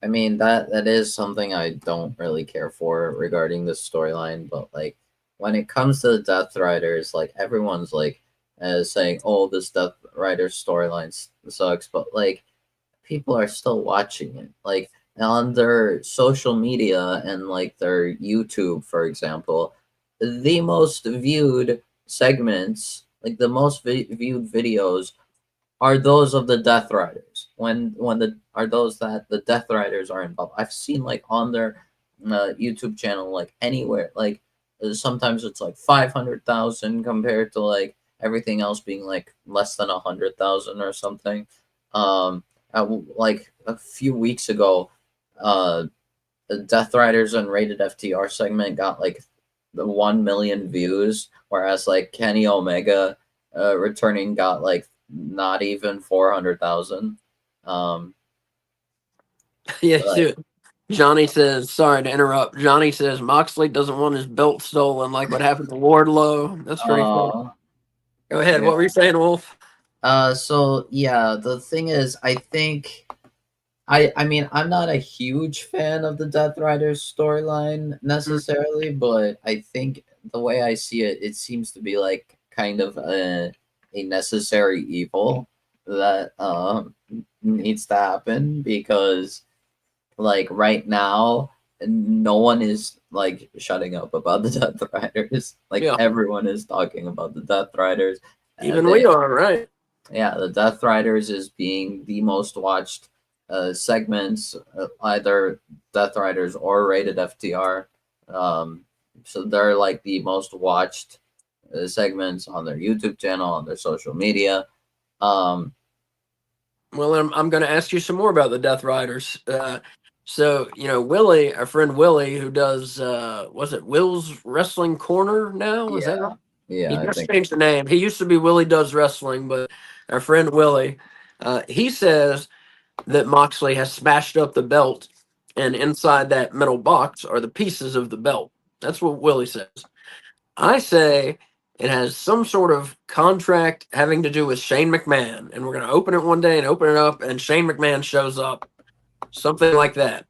mean that is something I don't really care for regarding this storyline. But like when it comes to the Death Riders, like everyone's like saying, "Oh, this Death Rider storyline sucks," but like people are still watching it. Like on their social media and like their YouTube, for example, the most viewed segments, like the most viewed videos, are those of the Death Riders. When the are those that the Death Riders are involved. I've seen like on their YouTube channel, like anywhere, like sometimes it's like 500,000 compared to like everything else being like less than 100,000 or something. Um, like a few weeks ago, the Death Riders and Rated FTR segment got like the 1 million views, whereas like Kenny Omega returning got like not even 400,000. Um, yeah, like, dude. Johnny says, sorry to interrupt. Johnny says Moxley doesn't want his belt stolen, like what happened to Wardlow. That's pretty funny. uh, Go ahead. yeah. What were you saying, Wolf? So yeah, the thing is, I think I mean I'm not a huge fan of the Death Riders storyline necessarily, but I think the way I see it, it seems to be like kind of a necessary evil that needs to happen because like right now no one is like shutting up about the Death Riders. Like Yeah, everyone is talking about the Death Riders. even They we are, right? Yeah, the Death Riders is being the most watched segments, either Death Riders or Rated FTR. Um, so they're like the most watched segments on their YouTube channel, on their social media. Um, Well, I'm going to ask you some more about the Death Riders. So, Willie, our friend Willie, who does, was it Will's Wrestling Corner now? Is that yeah, right? He yeah, I just think changed the name. He used to be Willie Does Wrestling, but our friend Willie, he says that Moxley has smashed up the belt, and inside that metal box are the pieces of the belt. That's what Willie says. I say it has some sort of contract having to do with Shane McMahon, and we're going to open it one day and open it up, and Shane McMahon shows up, something like that.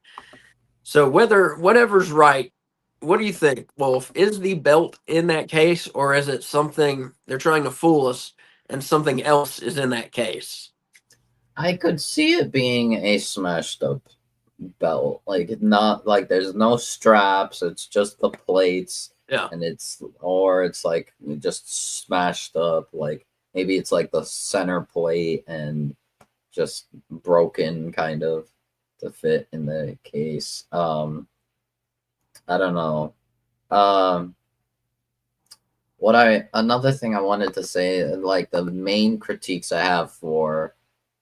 So whatever's right, what do you think, Wolf? Is the belt in that case, or is it something they're trying to fool us, and something else is in that case? I could see it being a smashed up belt. Like not like there's no straps, it's just the plates Yeah, and it's like just smashed up. Like maybe it's like the center plate and just broken kind of to fit in the case. I don't know. Um what I Another thing I wanted to say, like the main critiques I have for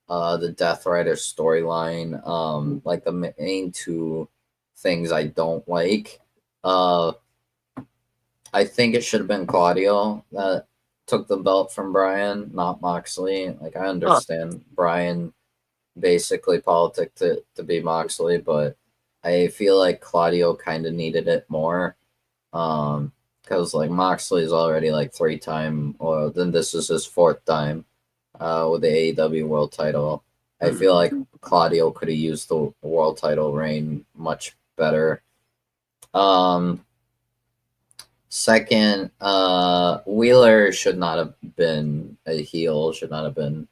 the Death Rider storyline, like the main two things I don't like. Uh I think it should have been Claudio that took the belt from Brian, not Moxley. Like I huh. understand Brian basically politicked to be Moxley, but I feel like Claudio kind of needed it more. Um because like Moxley's already like 3-time, or then this is his 4th time with the AEW World Title. I feel like Claudio could have used the World Title reign much better. Second, Wheeler should not have been a heel. Should not have been.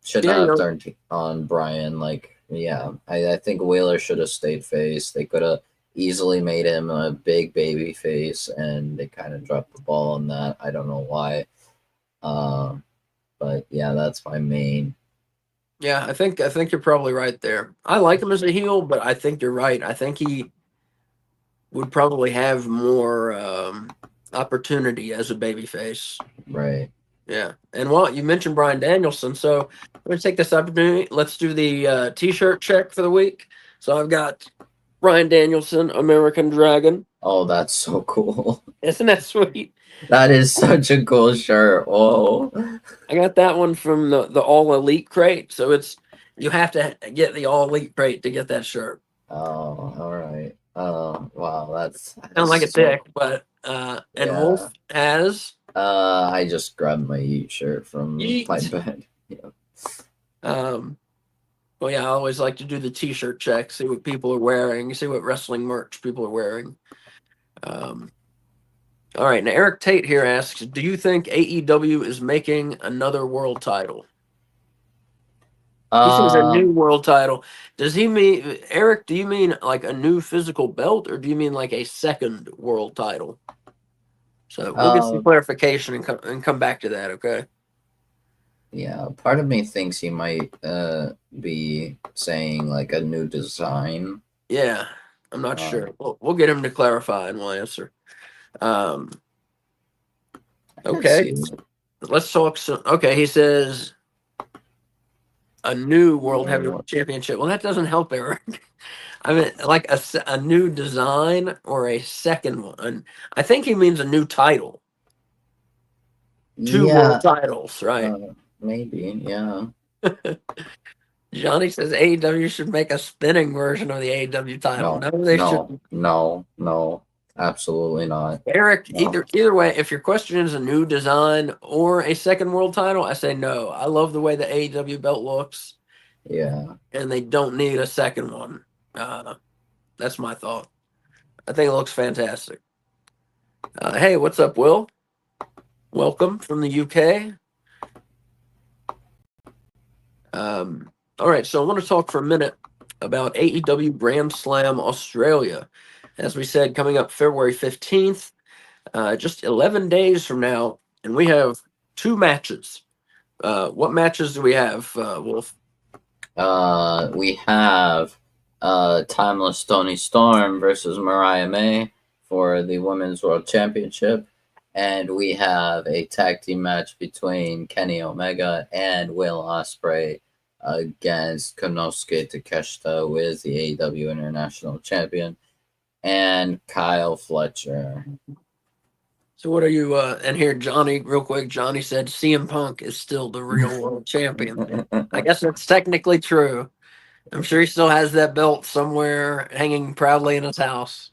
Should not have turned on Brian. Like, yeah, I think Wheeler should have stayed face. They could have easily made him a big baby face, and they kind of dropped the ball on that. I don't know why. But yeah, that's my main. Yeah, I think you're probably right there. I like him as a heel, but I think you're right. I think he would probably have more opportunity as a babyface. Right. Yeah. And well, you mentioned Bryan Danielson, so I'm going to take this opportunity. Let's do the T-shirt check for the week. So I've got Bryan Danielson, American Dragon. Oh, that's so cool. Isn't that sweet? That is such a cool shirt. Whoa. I got that one from the All Elite crate. So you have to get the All Elite crate to get that shirt. Oh, all right. Oh, wow. That's Sound like a dick, but and yeah. Wolf has. I just grabbed my Yeet shirt from my bed. Yeah. Well, yeah, I always like to do the T-shirt check, see what people are wearing, see what wrestling merch people are wearing. All right, now Eric Tate here asks, do you think AEW is making another world title? He says a new world title. Does he mean, Eric, do you mean like a new physical belt, or do you mean like a second world title? So we'll get some clarification and come back to that, okay? Yeah, part of me thinks he might be saying like a new design. Yeah, I'm not sure. We'll get him to clarify and we'll answer. Okay, let's talk some. Okay, he says a new World Heavyweight Championship. Well, that doesn't help, Eric. I mean, like a new design or a second one. I think he means a new title. Two world titles, right? Maybe, yeah. Johnny says AEW should make a spinning version of the AEW title. No, they shouldn't. No, absolutely not. Eric, either way, if your question is a new design or a second world title, I say no. I love the way the AEW belt looks. Yeah. And they don't need a second one. That's my thought. I think it looks fantastic. Hey, what's up, Will? Welcome from the UK. All right, so I want to talk for a minute about AEW Grand Slam Australia. As we said, coming up February 15th, just 11 days from now, and we have 2 matches. What matches do we have, Wolf? We have Timeless Toni Storm versus Mariah May for the Women's World Championship. And we have a tag team match between Kenny Omega and Will Ospreay against Konosuke Takeshita with the AEW International Champion and Kyle Fletcher. So what are you, and here, Johnny, real quick, Johnny said CM Punk is still the real world champion. I guess that's technically true. I'm sure he still has that belt somewhere hanging proudly in his house.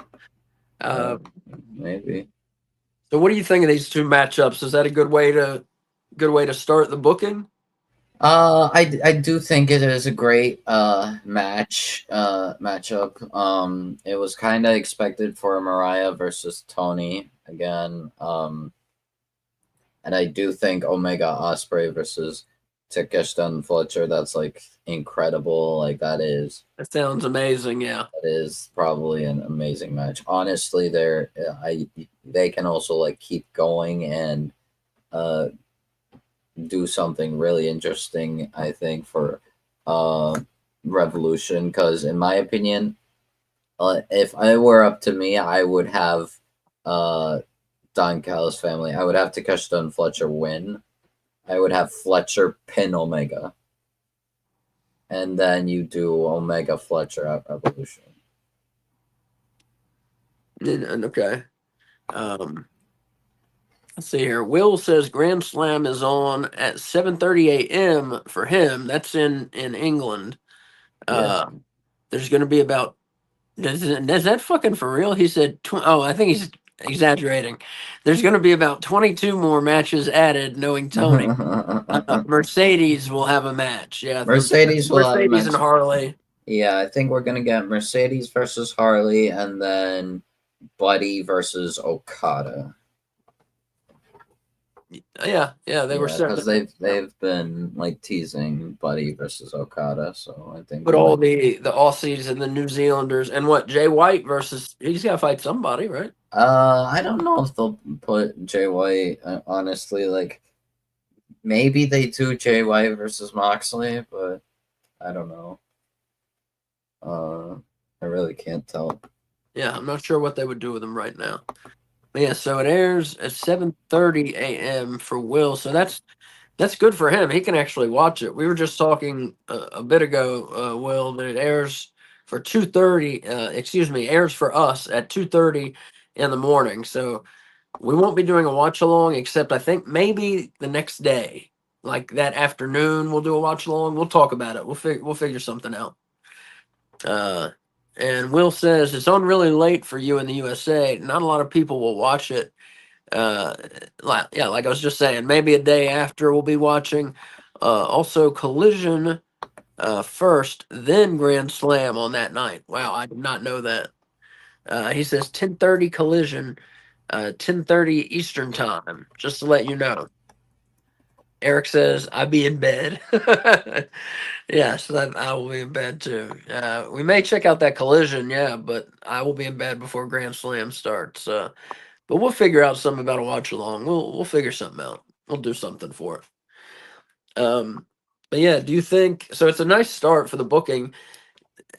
Maybe. So what do you think of these 2 matchups? Is that a good way to start the booking? I do think it is a great matchup. It was kind of expected for Mariah versus Tony again. And I do think Omega Ospreay versus Takeshita and Fletcher, that's like incredible. Like that sounds amazing. Yeah, that is probably an amazing match. Honestly, they can also like keep going and do something really interesting, I think, for Revolution, because in my opinion, if I were up to me, I would have Don Callis family. I would have Takeshita and Fletcher win. I would have Fletcher pin Omega. And then you do Omega Fletcher at Revolution. Okay. Let's see here. Will says Grand Slam is on at 7:30 a.m. for him. That's in England. Yeah. There's going to be about Is that fucking for real? He said, oh, I think he's exaggerating. There's going to be about 22 more matches added, knowing Tony. Mercedes will have a match. Yeah, Mercedes will have a Mercedes match. and Harley. Yeah, I think we're gonna get Mercedes versus Harley, and then Buddy versus Okada. Yeah, they were set. Because they've been like teasing Buddy versus Okada, so I think But all the Aussies and the New Zealanders and what Jay White versus he's got to fight somebody, right? I don't know if they'll put Jay White. Honestly, like maybe they do Jay White versus Moxley, but I don't know. I really can't tell. Yeah, I'm not sure what they would do with him right now. But yeah, so it airs at 7:30 a.m. for Will. So that's good for him. He can actually watch it. We were just talking a bit ago, Will, that it airs for 2:30. Excuse me, airs for us at 2:30 in the morning. So we won't be doing a watch along, except I think maybe the next day, like that afternoon, we'll do a watch along. We'll talk about it. We'll figure something out. And Will says it's on really late for you in the USA. Not a lot of people will watch it. Like I was just saying, maybe a day after we'll be watching. Also, Collision first, then Grand Slam on that night. Wow, I did not know that. He says 10:30 Collision, 10:30 Eastern time. Just to let you know. Eric says I be in bed. Yeah, so that I will be in bed too. We may check out that Collision, yeah, but I will be in bed before Grand Slam starts. But we'll figure out something about a watch along. We'll figure something out. We'll do something for it. But yeah, do you think so? It's a nice start for the booking,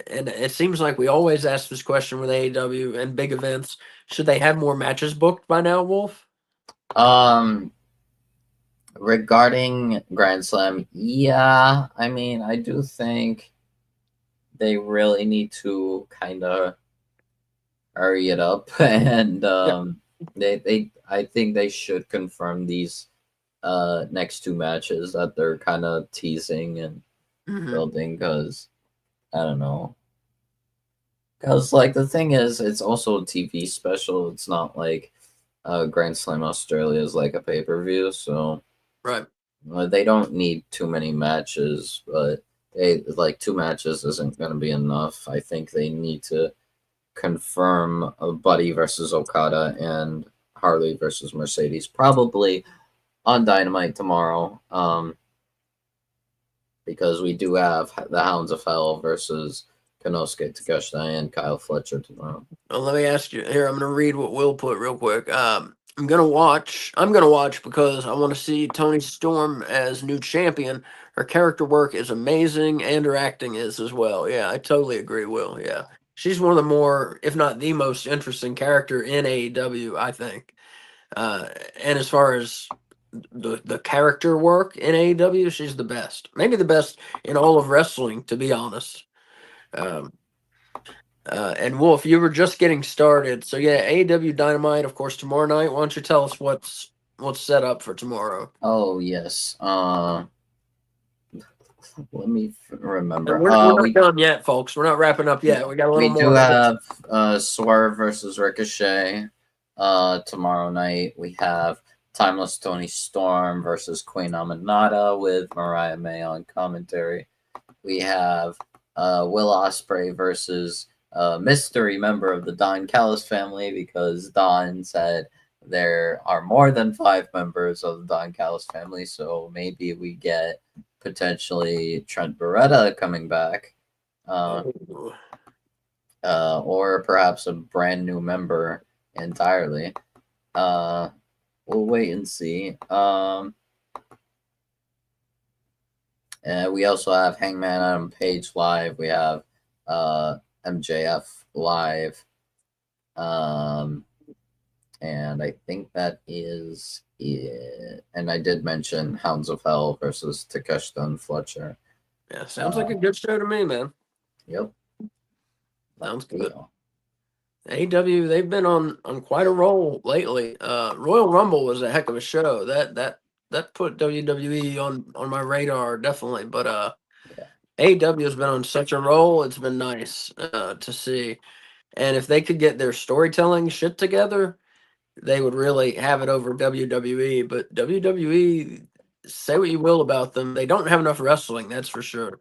and it seems like we always ask this question with AEW and big events. Should they have more matches booked by now, Wolf? Regarding Grand Slam, yeah, I mean, I do think they really need to kind of hurry it up, and I think they should confirm these next two matches that they're kind of teasing and building, because I don't know. Because like the thing is, it's also a TV special. It's not like Grand Slam Australia is like a pay-per-view, so Right. they don't need too many matches, but they like 2 matches isn't going to be enough. I think they need to confirm Buddy versus Okada and Harley versus Mercedes, probably on Dynamite tomorrow. Because we do have the Hounds of Hell versus Konosuke Takeshita and Kyle Fletcher tomorrow. Well, let me ask you here. I'm going to read what Will put real quick. I'm gonna watch because I want to see Toni Storm as new champion. Her character work is amazing, and her acting is as well. Yeah, I totally agree, Will. Yeah, she's one of the more, if not the most interesting character in AEW, I think. And as far as the character work in AEW, she's the best. Maybe the best in all of wrestling, to be honest. And Wolf, you were just getting started. So yeah, AEW Dynamite, of course, tomorrow night. Why don't you tell us what's set up for tomorrow? Oh yes. Let me remember. We're not done yet, folks. We're not wrapping up yet. We got a little more. We do have Swerve versus Ricochet tomorrow night. We have Timeless Tony Storm versus Queen Aminata with Mariah May on commentary. We have Will Ospreay versus mystery member of the Don Callis family, because Don said there are more than 5 members of the Don Callis family, so maybe we get potentially Trent Beretta coming back, or perhaps a brand new member entirely. We'll wait and see. And we also have Hangman Adam Page live. We have MJF live. And I think that is it. And I did mention Hounds of Hell versus Takeshita and Fletcher. Yeah, sounds like a good show to me, man. Yep. Sounds good. AEW, they've been on quite a roll lately. Royal Rumble was a heck of a show. That put WWE on my radar, definitely. But AEW has been on such a roll. It's been nice to see. And if they could get their storytelling shit together, they would really have it over WWE. But WWE, say what you will about them, they don't have enough wrestling, that's for sure.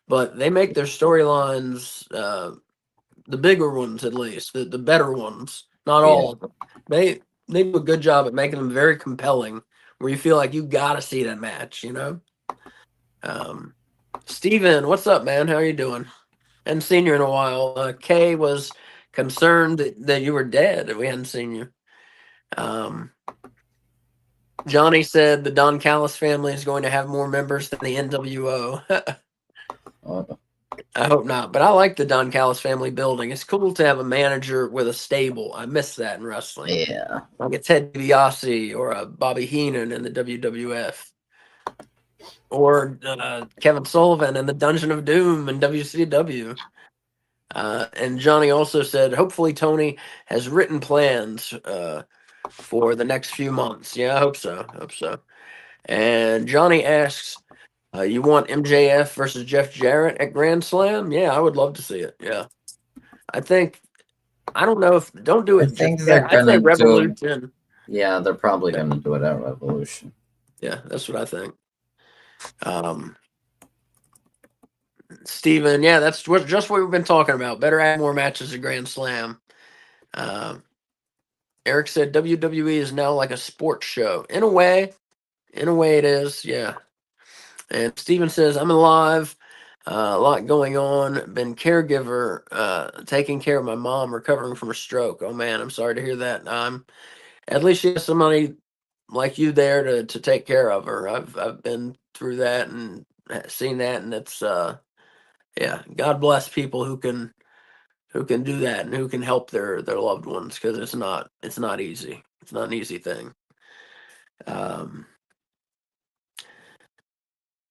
But they make their storylines, the bigger ones at least, the better ones, not Yeah. all of them. They do a good job at making them very compelling, where you feel like you gotta see that match, you know? Steven, what's up, man? How you doing? Hadn't seen you in a while. Kay was concerned that you were dead, that we hadn't seen you. Johnny said the Don Callis family is going to have more members than the NWO. I hope not, but I like the Don Callis family building. It's cool to have a manager with a stable. I miss that in wrestling. Yeah. Like a Ted DiBiase or a Bobby Heenan in the WWF. Or Kevin Sullivan in the Dungeon of Doom in WCW. And Johnny also said, hopefully Tony has written plans for the next few months. Yeah, I hope so. Hope so. And Johnny asks, you want MJF versus Jeff Jarrett at Grand Slam? Yeah, I would love to see it. Yeah. I don't know if, don't do I it just think they're yet. I'd say gonna do. Revolution. Yeah, they're probably gonna do it at Revolution. Yeah, that's what I think. Steven, yeah, that's just what we've been talking about. Better add more matches to Grand Slam. Eric said WWE is now like a sports show. In a way it is, yeah. And Steven says, I'm alive. A lot going on. Been caregiver, taking care of my mom recovering from a stroke. Oh man, I'm sorry to hear that. At least she has somebody like you there to take care of her. I've been through that and seen that, and it's yeah. God bless people who can do that and who can help their loved ones, because it's not easy. It's not an easy thing.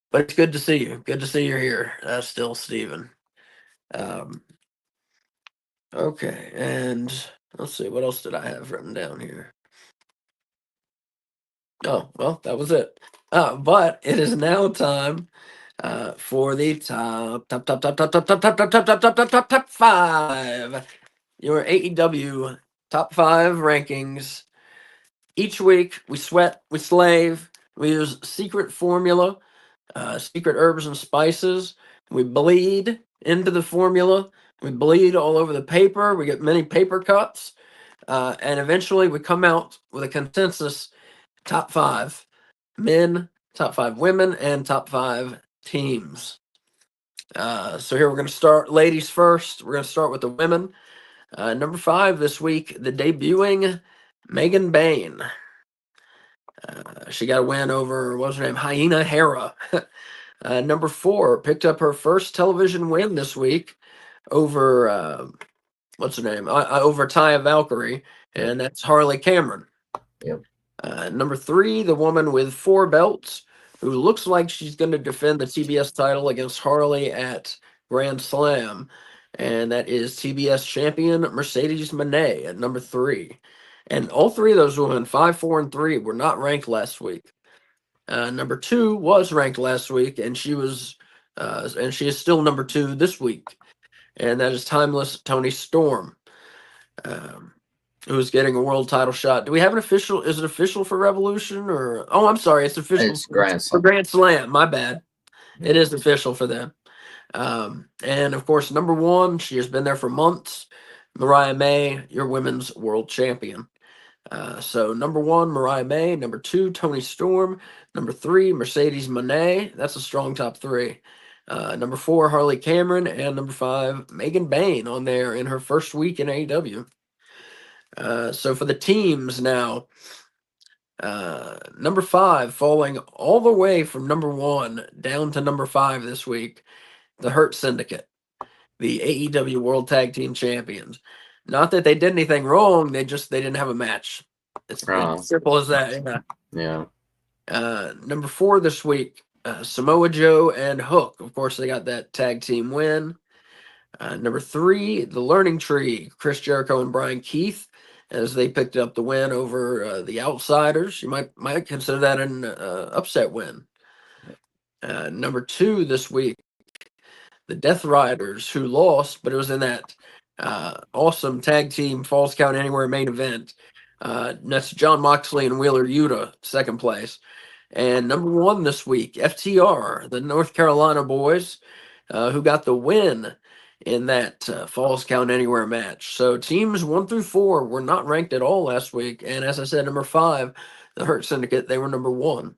But it's good to see you. Good to see you're here. Still, Steven. Okay, and let's see, what else did I have written down here? Oh, well, that was it. But it is now time for the top five. Your AEW top five rankings. Each week we sweat, we slave, we use secret formula, secret herbs and spices. We bleed into the formula. We bleed all over the paper. We get many paper cuts. And eventually we come out with a consensus top five men, top five women, and top five teams. So here we're going to start ladies first. We're going to start with the women. Number five this week, the debuting Megan Bain. She got a win over, what was her name? Hyena Hera. Number four, picked up her first television win this week over, what's her name? Over Taya Valkyrie, and that's Harley Cameron. Yep. Number three, the woman with 4 belts, who looks like she's going to defend the TBS title against Harley at Grand Slam, and that is TBS champion Mercedes Moné at number 3. And all three of those women, 5, 4, and 3, were not ranked last week. Number 2 was ranked last week, and she is still number 2 this week, and that is Timeless Tony Storm, who's getting a world title shot. Do we have an official? Is it official for Revolution or? Oh, I'm sorry, it's official It's Grand for Slam. Grand Slam. My bad. It is official for them. And of course, number 1, she has been there for months. Mariah May, your women's world champion. So number 1, Mariah May. Number 2, Tony Storm. Number 3, Mercedes Moné. That's a strong top 3. Number 4, Harley Cameron. And number 5, Megan Bain on there in her first week in AEW. So for the teams now, number 5 falling all the way from number 1 down to number 5 this week, the Hurt Syndicate, the AEW World Tag Team Champions. Not that they did anything wrong, they didn't have a match. It's as simple as that. Yeah. Number 4 this week, Samoa Joe and Hook. Of course, they got that tag team win. Number 3, the Learning Tree, Chris Jericho and Brian Keith, as they picked up the win over the Outsiders. You might consider that an upset win. Number 2 this week, the Death Riders, who lost, but it was in that Awesome tag team Falls Count Anywhere main event. That's John Moxley and Wheeler Yuta, second place. And number one this week, FTR, the North Carolina boys, who got the win in that Falls Count Anywhere match. So teams 1 through 4 were not ranked at all last week. And as I said, number 5, the Hurt Syndicate, they were number 1.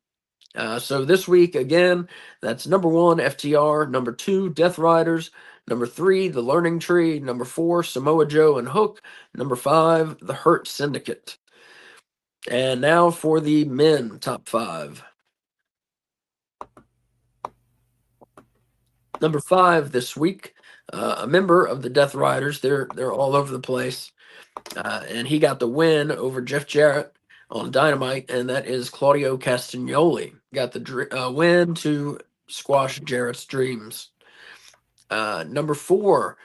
So this week, again, that's number 1, FTR, number 2, Death Riders, number 3, The Learning Tree, number 4, Samoa Joe and Hook, number 5, The Hurt Syndicate. And now for the men top 5. Number 5 this week, a member of the Death Riders. They're all over the place, and he got the win over Jeff Jarrett on Dynamite, and that is Claudio Castagnoli. Got the win to squash Jarrett's dreams. Number 4,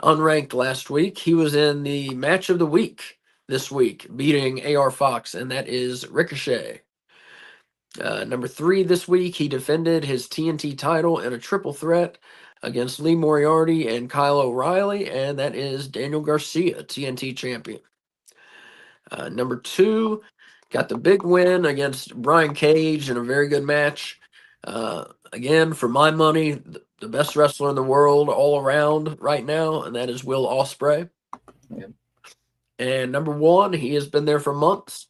unranked last week. He was in the match of the week this week, beating AR Fox, and that is Ricochet. Number 3 this week, he defended his TNT title in a triple threat against Lee Moriarty and Kyle O'Reilly, and that is Daniel Garcia, TNT champion. Number 2, got the big win against Brian Cage in a very good match. Again, for my money, the best wrestler in the world all around right now, and that is Will Ospreay. Yep. And number 1, he has been there for months,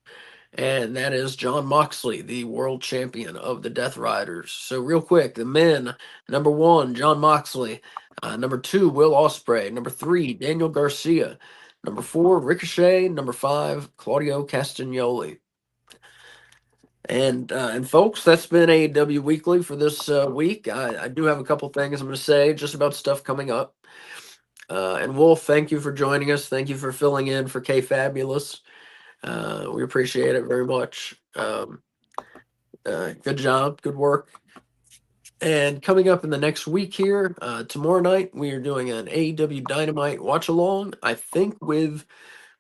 and that is John Moxley, the world champion of the Death Riders. So real quick, the men, number 1, John Moxley. Number 2, Will Ospreay. Number 3, Daniel Garcia. Number 4, Ricochet. Number 5, Claudio Castagnoli. And folks, that's been AEW Weekly for this week. I do have a couple things I'm going to say just about stuff coming up. And Wolf, thank you for joining us. Thank you for filling in for K Fabulous. We appreciate it very much. Good job, good work. And coming up in the next week here, tomorrow night, we are doing an AEW Dynamite watch along. I think with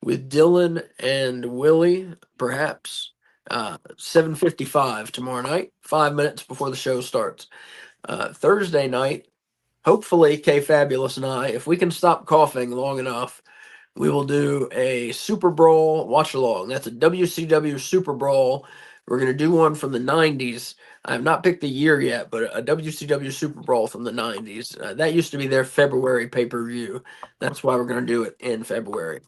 Dylan and Willie, perhaps. 7:55 tomorrow night, 5 minutes before the show starts. Thursday night, hopefully K Fabulous and I, if we can stop coughing long enough, we will do a Super Brawl watch along. That's a WCW Super Brawl. We're going to do one from the 90s. I have not picked the year yet, but a WCW Super Brawl from the 90s. That used to be their February pay-per-view. That's why we're going to do it in February.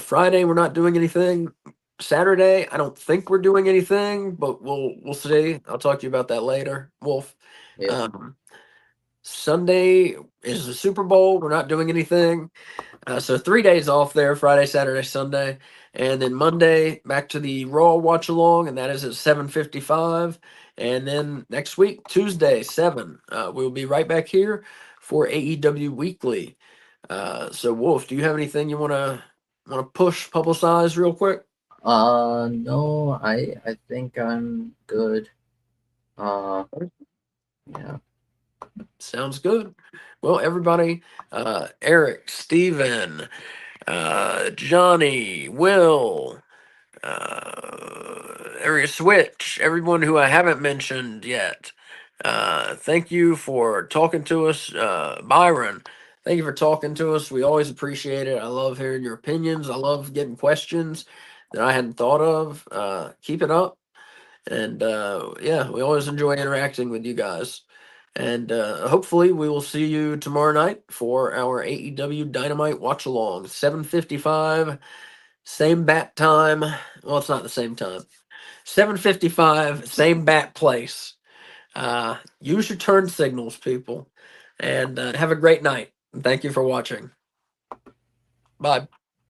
Friday, we're not doing anything. Saturday, I don't think we're doing anything, but we'll see. I'll talk to you about that later, Wolf. Yep. Sunday is the Super Bowl. We're not doing anything. So 3 days off there, Friday, Saturday, Sunday. And then Monday, back to the Raw watch along, and that is at 7:55. And then next week, Tuesday, 7, we'll be right back here for AEW Weekly. So Wolf, do you have anything you want to publicize real quick? No, I think I'm good. Yeah. Sounds good. Well, everybody, Eric, Steven, Johnny, Will, Area Switch, everyone who I haven't mentioned yet. Thank you for talking to us. Byron, thank you for talking to us. We always appreciate it. I love hearing your opinions. I love getting questions that I hadn't thought of. Keep it up. And yeah, we always enjoy interacting with you guys. And hopefully we will see you tomorrow night for our AEW Dynamite watch along. 7:55, same bat time. Well, it's not the same time. 7:55, same bat place. Use your turn signals, people. And have a great night. And thank you for watching. Bye.